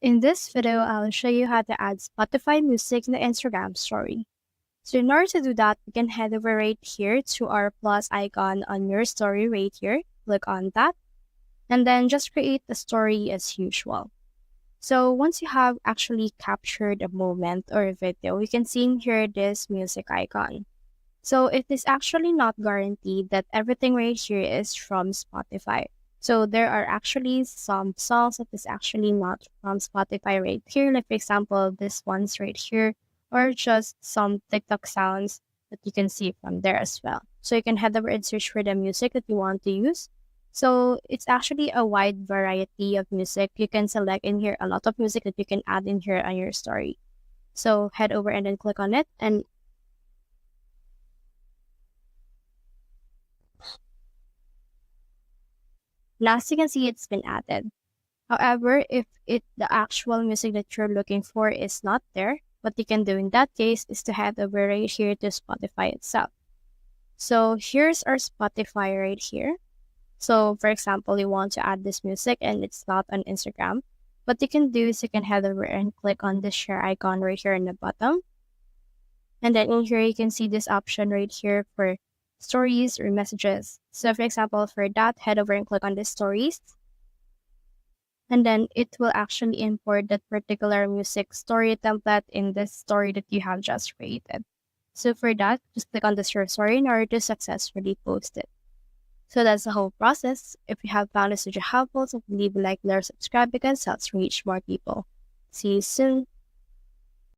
In this video, I'll show you how to add Spotify music in the Instagram story. So in order to do that, you can head over right here to our plus icon on your story right here. Click on that, and then just create the story as usual. So once you have actually captured a moment or a video, you can see in here this music icon. So it is actually not guaranteed that everything right here is from Spotify. So there are actually some songs that is actually not from Spotify right here. Like for example, this one's right here, or just some TikTok sounds that you can see from there as well. So you can head over and search for the music that you want to use. So it's actually a wide variety of music. You can select in here a lot of music that you can add in here on your story. So head over and then click on it, and now as you can see, it's been added. However, if the actual music that you're looking for is not there, what you can do in that case is to head over right here to Spotify itself. So here's our Spotify right here. So for example, you want to add this music and it's not on Instagram. What you can do is you can head over and click on the share icon right here in the bottom. And then in here, you can see this option right here for stories or messages. So for example, for that, head over and click on the stories, and then it will actually import that particular music story template in the story that you have just created. So for that, just click on the share story in order to successfully post it. So that's the whole process. If you have found this video helpful, so leave a like, or subscribe because it helps reach more people. See you soon.